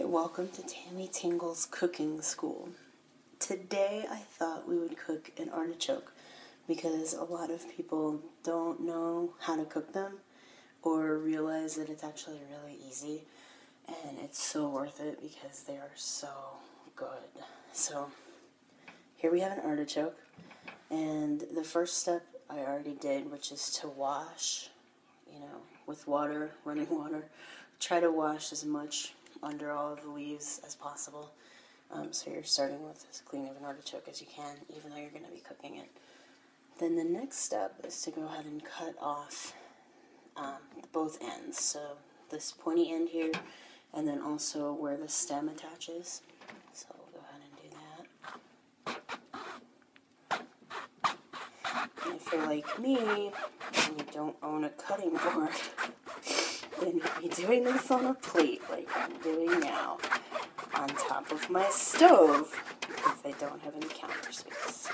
welcome to Tammy Tingle's Cooking School. Today I thought we would cook an artichoke because a lot of people don't know how to cook them or realize that it's actually really easy, and it's so worth it because they are so good. So here we have an artichoke, and the first step I already did, which is to wash, with water, running water. Try to wash as much under all of the leaves as possible. So you're starting with as clean of an artichoke as you can, even though you're going to be cooking it. Then the next step is to go ahead and cut off both ends. So this pointy end here, and then also where the stem attaches. So we'll go ahead and do that. And if you're like me, and you don't own a cutting board, then you'll be doing this on a plate like I'm doing now, on top of my stove, because I don't have any counter space.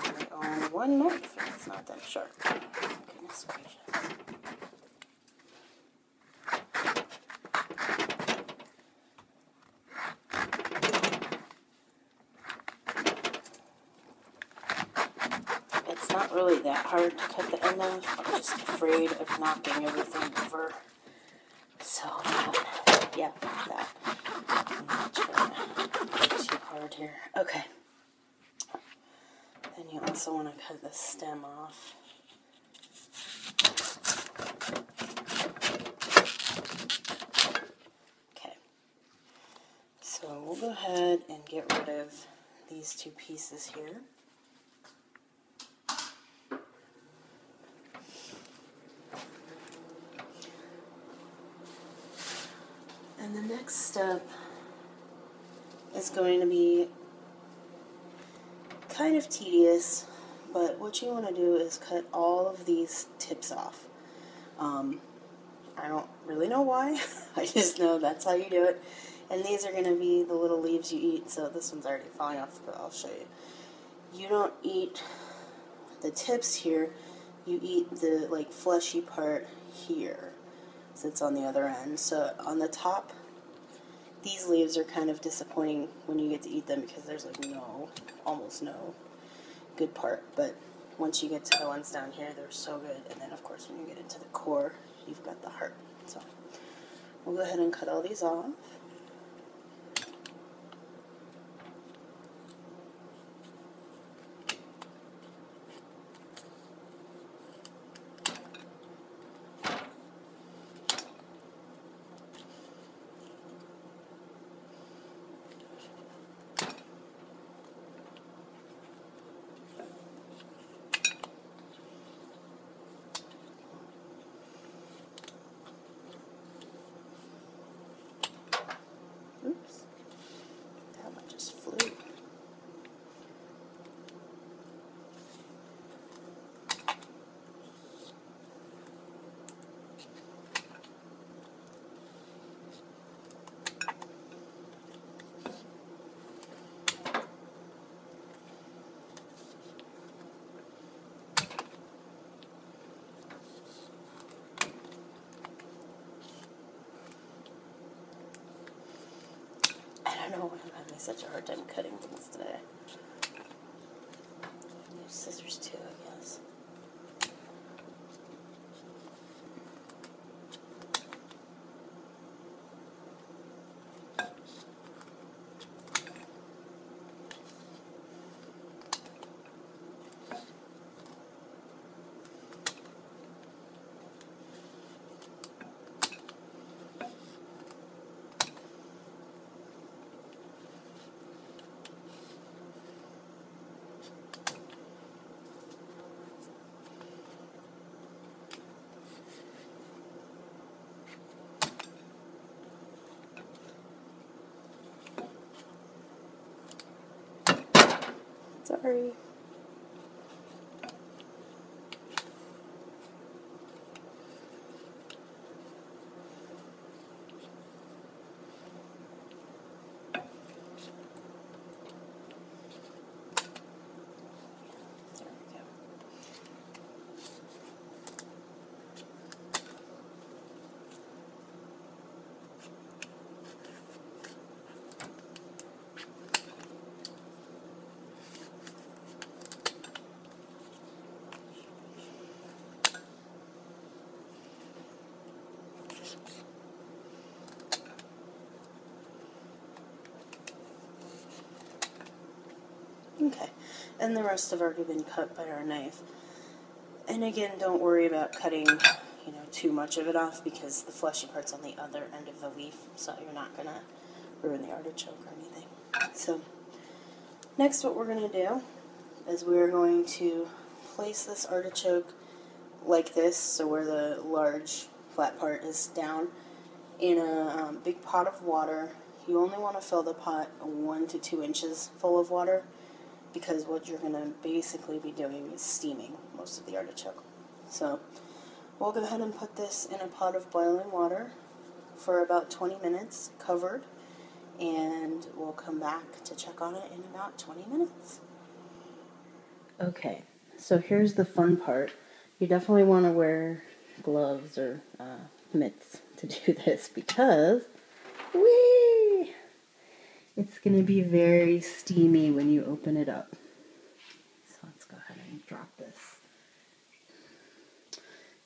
And I only own one knife, and it's not that sharp. Goodness gracious. It's not really that hard to cut the end off. I'm just afraid of knocking everything over. So, yeah, that. I'm not trying to go too hard here. Okay. Then you also want to cut the stem off. Okay. So we'll go ahead and get rid of these two pieces here. And the next step is going to be kind of tedious, but what you want to do is cut all of these tips off. I don't really know why, I just know that's how you do it. And these are going to be the little leaves you eat, so this one's already falling off, but I'll show you. You don't eat the tips here, you eat the fleshy part here. It's on the other end. So on the top, these leaves are kind of disappointing when you get to eat them because there's almost no good part. But once you get to the ones down here, they're so good. And then of course when you get into the core, you've got the heart. So we'll go ahead and cut all these off. Oops, that one just flew. I don't know why I'm having such a hard time cutting things today. Use scissors too, I guess. Sorry. There we go. Okay, and the rest have already been cut by our knife. And again, don't worry about cutting, too much of it off because the fleshy part's on the other end of the leaf, so you're not going to ruin the artichoke or anything. So, next what we're going to do is we're going to place this artichoke like this, so where the large flat part is down, in a big pot of water. You only want to fill the pot 1 to 2 inches full of water, because what you're going to basically be doing is steaming most of the artichoke. So we'll go ahead and put this in a pot of boiling water for about 20 minutes, covered, and we'll come back to check on it in about 20 minutes. Okay, so here's the fun part. You definitely want to wear gloves or mitts to do this because, whee! It's going to be very steamy when you open it up. So let's go ahead and drop this.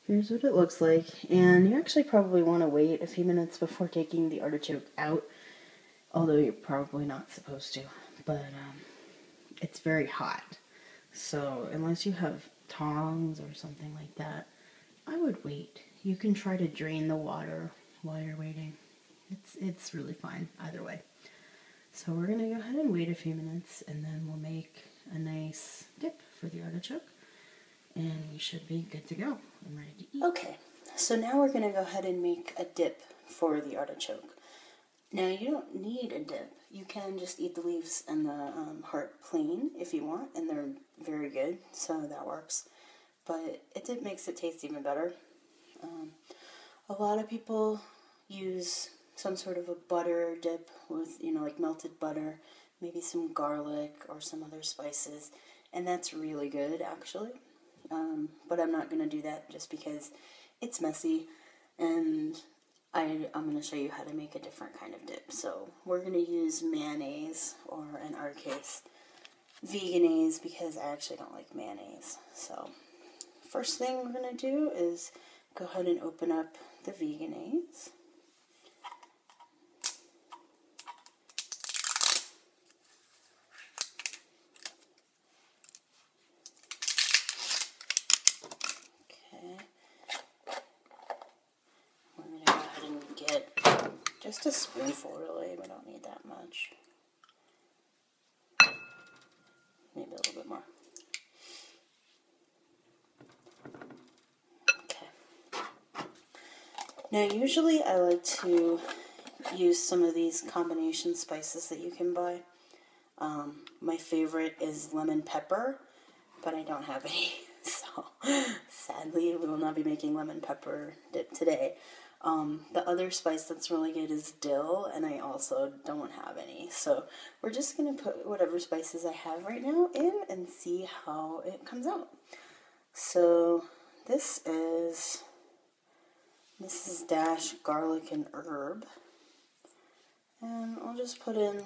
Here's what it looks like. And you actually probably want to wait a few minutes before taking the artichoke out, although you're probably not supposed to. But it's very hot. So unless you have tongs or something like that, I would wait. You can try to drain the water while you're waiting. It's really fine either way. So we're going to go ahead and wait a few minutes, and then we'll make a nice dip for the artichoke, and we should be good to go and ready to eat. Okay, so now we're going to go ahead and make a dip for the artichoke. Now you don't need a dip. You can just eat the leaves and the heart plain if you want, and they're very good, so that works. But a dip makes it taste even better. A lot of people use some sort of a butter dip with, like melted butter, maybe some garlic or some other spices, and that's really good, actually. But I'm not going to do that just because it's messy, and I'm going to show you how to make a different kind of dip. So we're going to use mayonnaise, or in our case, veganese, because I actually don't like mayonnaise. So first thing we're going to do is go ahead and open up the veganese. Just a spoonful, really. We don't need that much. Maybe a little bit more. Okay. Now, usually I like to use some of these combination spices that you can buy. My favorite is lemon pepper, but I don't have any. So, sadly, we will not be making lemon pepper dip today. The other spice that's really good is dill, and I also don't have any. So we're just going to put whatever spices I have right now in and see how it comes out. So this is Mrs. Dash garlic and herb. And I'll just put in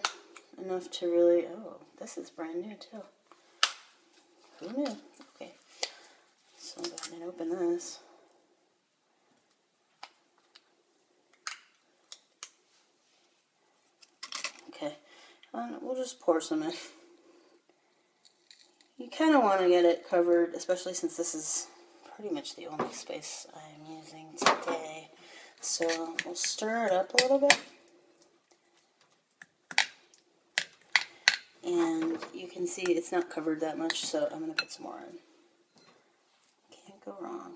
enough to really, oh, this is brand new too. Who knew? Okay. So I'll go ahead and open this. Okay, and we'll just pour some in. You kind of want to get it covered, especially since this is pretty much the only space I'm using today. So we'll stir it up a little bit. And you can see it's not covered that much, so I'm going to put some more in. Can't go wrong.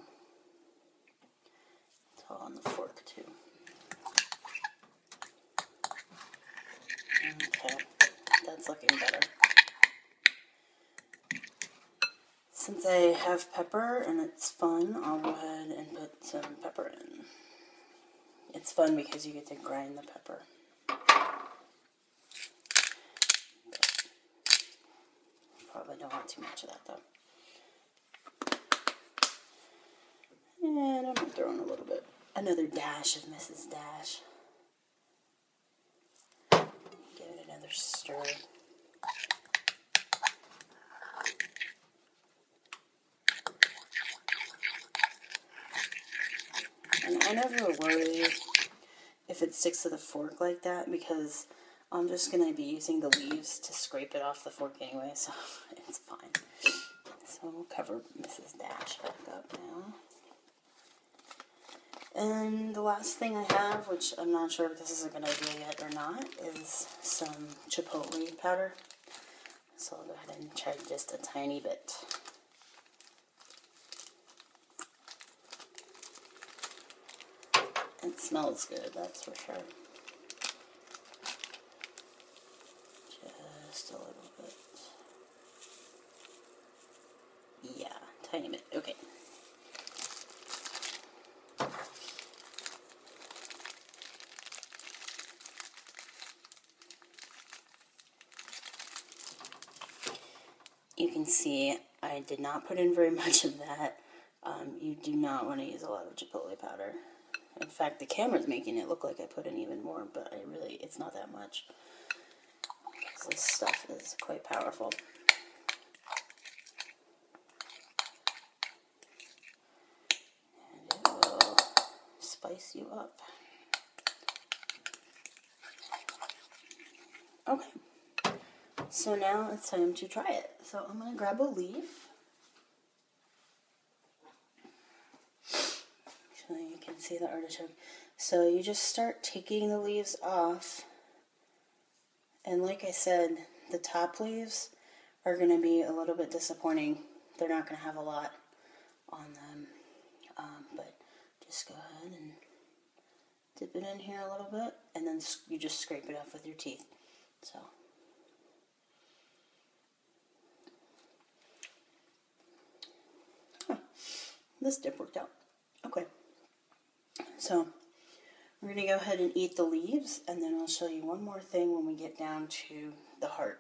It's all on the fork too. Okay, that's looking better. Since I have pepper and it's fun, I'll go ahead and put some pepper in. It's fun because you get to grind the pepper. Probably don't want too much of that though. And I'm going to throw in a little bit. Another dash of Mrs. Dash. Give it another stir. And I never worry if it sticks to the fork like that, because I'm just going to be using the leaves to scrape it off the fork anyway, so it's fine. So we'll cover Mrs. Dash back up now. And the last thing I have, which I'm not sure if this is a good idea yet or not, is some chipotle powder. So I'll go ahead and try just a tiny bit. It smells good, that's for sure. Just a little bit. Yeah, tiny bit. Okay. You can see I did not put in very much of that. You do not want to use a lot of chipotle powder. In fact, the camera's making it look like I put in even more, but it's not that much. This stuff is quite powerful. And it will spice you up. Okay, so now it's time to try it. So I'm going to grab a leaf. So you can see the artichoke. So you just start taking the leaves off. And like I said, the top leaves are going to be a little bit disappointing. They're not going to have a lot on them. But just go ahead and dip it in here a little bit. And then you just scrape it off with your teeth. So. This dip worked out. Okay. So we're going to go ahead and eat the leaves, and then I'll show you one more thing when we get down to the heart,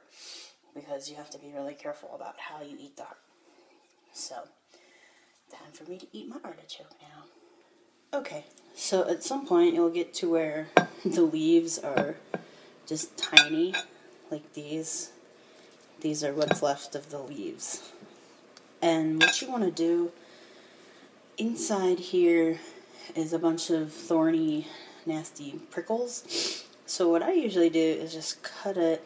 because you have to be really careful about how you eat the heart. So, time for me to eat my artichoke now. Okay, so at some point you'll get to where the leaves are just tiny, like these. These are what's left of the leaves. And what you want to do, inside here is a bunch of thorny, nasty prickles. So what I usually do is just cut it.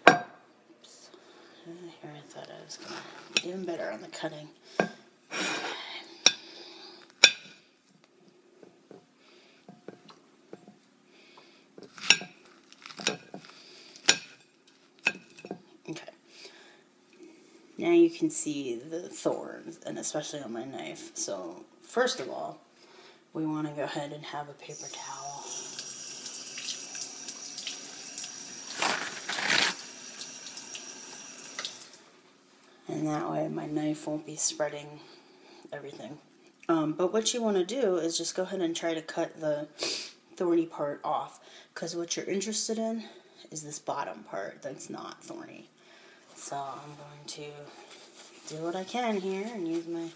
Oops. Here I thought I was going to be doing better on the cutting. Okay. Now you can see the thorns, and especially on my knife. So first of all, we want to go ahead and have a paper towel. And that way my knife won't be spreading everything. But what you want to do is just go ahead and try to cut the thorny part off, because what you're interested in is this bottom part that's not thorny. So I'm going to do what I can here and use my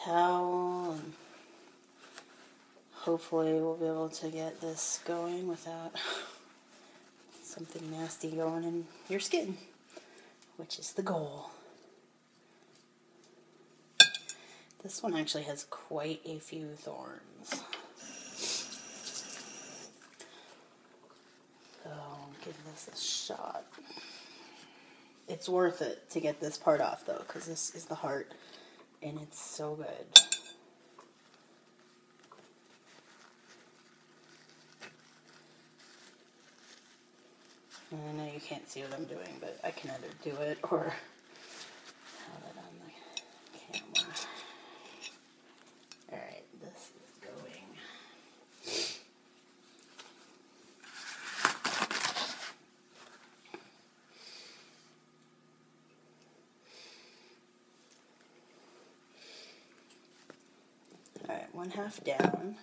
towel, and hopefully we'll be able to get this going without something nasty going in your skin, which is the goal. This one actually has quite a few thorns. So give this a shot. It's worth it to get this part off though, because this is the heart and it's so good. And I know you can't see what I'm doing, but I can either do it or have it on the camera. Alright, this is going. Alright, one half down.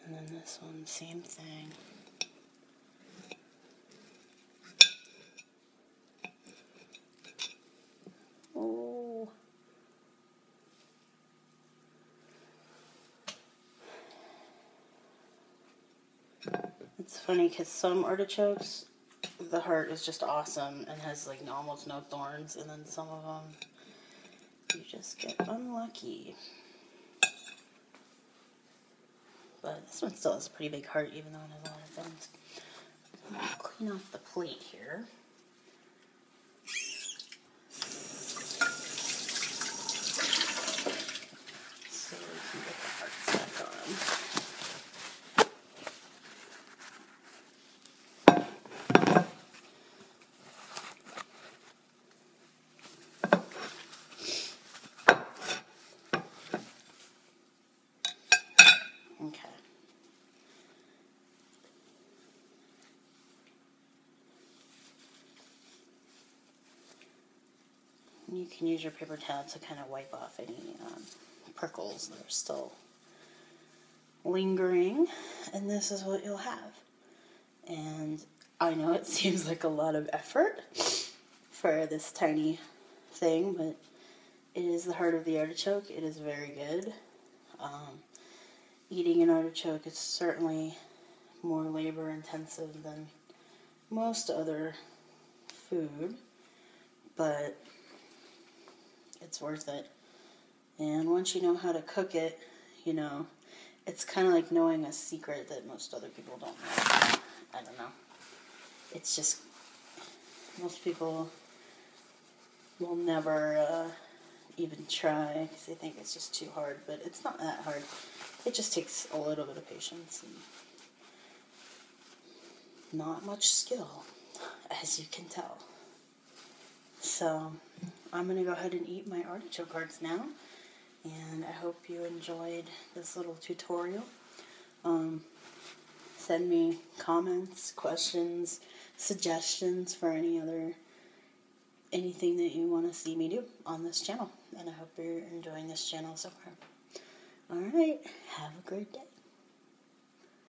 And then this one, same thing. Oh. It's funny because some artichokes, the heart is just awesome and has like almost no thorns, and then some of them you just get unlucky. But this one still has a pretty big heart, even though it has a lot of thorns. I'll clean off the plate here. So we can get the hearts back on. Okay. You can use your paper towel to kind of wipe off any prickles that are still lingering, and this is what you'll have. And I know it seems like a lot of effort for this tiny thing, but it is the heart of the artichoke. It is very good. Eating an artichoke is certainly more labor intensive than most other food, but it's worth it. And once you know how to cook it, you know, it's kind of like knowing a secret that most other people don't know. I don't know. It's just, most people will never even try because they think it's just too hard, but it's not that hard. It just takes a little bit of patience and not much skill, as you can tell. So I'm going to go ahead and eat my artichoke hearts now, and I hope you enjoyed this little tutorial. Send me comments, questions, suggestions for anything that you want to see me do on this channel, and I hope you're enjoying this channel so far. Alright, have a great day.